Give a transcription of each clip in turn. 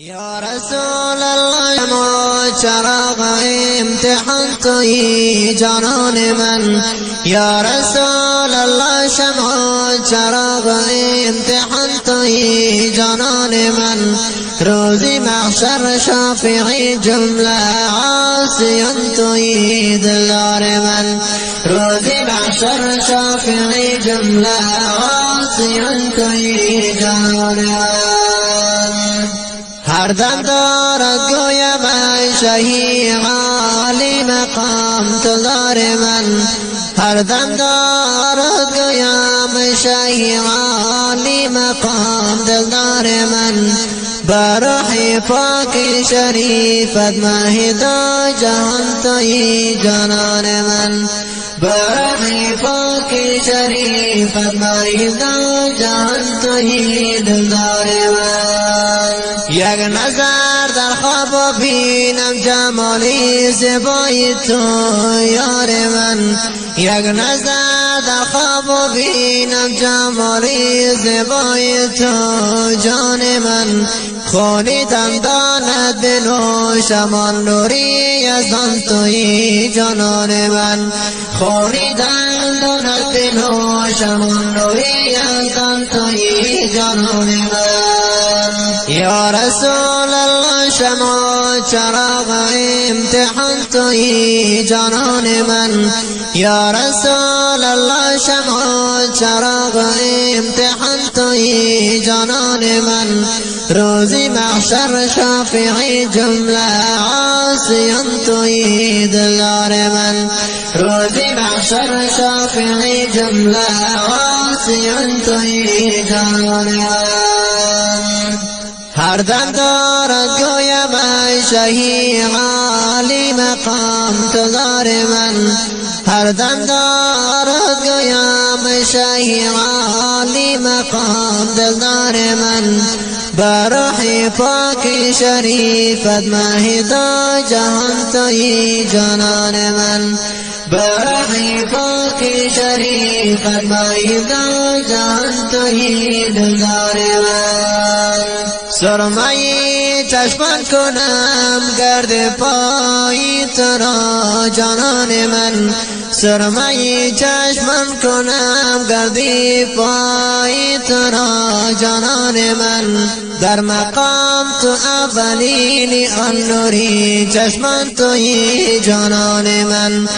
یا رسول الله ما چراغ امتحان تویی جانان من. یا رسول الله شما چراغ امتحان تویی جانان من. روزی محشر شافعی جمله عاصیان تویی دلدار من. روزی محشر شافعی جمله عاصیان تویی جانان من. هر دم دارد گویم ای شهی عالی مقام دلدار من. هر دم دارد گویم ای شهی عالی مقام دلدار من. برای پاک شریفت مهدا جهان تویی جانان من. برای پاک شریفت مهدا جهان تویی دلدار من. یک نظر در خواب بینم جمالی زیبای تو یار من. یک نظر در خواب بینم جمالی زیبای تو جان من. خونی دندانت بنوشم آن نوری از آن تویی جانان من. خونی دندانت بنوشم آن نوری از آن تویی جانان من. یا رسول الله شما چراغ امتحان تویی جانان من. یا رسول الله شما چراغ امتحان تویی جانان من. روزی محشر شافعی جمله عاصیان تویی دلدار من. روزی محشر شافعی جمله عاصیان تویی جانان من. هر دم دارد گویم ای شهی عالی مقام دلدار من. هر دم دارد گویم ای شهی عالی مقام دلدار من. برای پاک شریفت مهدا جهان تویی جانان من. برای پاک شریفت مهدا جهان تویی دلدار من. سرمه چشمان کنم گرد پای ترا جانان من. سرمه چشمان کنم گرد پای ترا جانان من. در مقام تو اولین آن نوری چشمان تویی جانان من.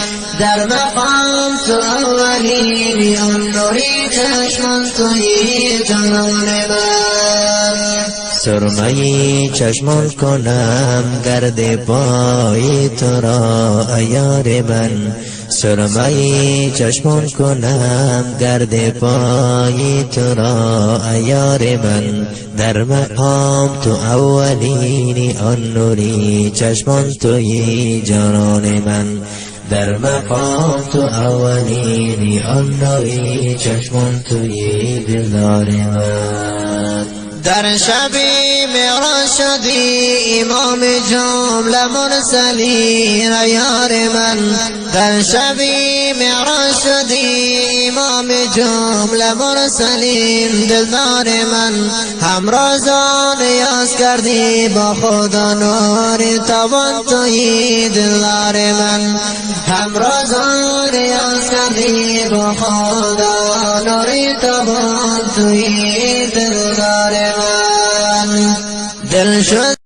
در مقام تو اولین آن نوری چشمان تویی جانان من. سرمه چشمان کنم گرد پای تو را یار من. سرمه چشمان کنم گرد پای تو را یار من. در مقام تو اولین آن نوری چشمان تویی جانان من. در مقام تو اولین آن نوری چشمان تویی دلدار من. در شب معراج شدی امام جمله مرسلین یار من. در شب معراج شدی امام جمله مرسلین دلدار من. همرازان یاز کردی با خدا نور توان تویی دلدار من. همرازان یاز کردی با خدا نور توان تویی دلدار من. دل شد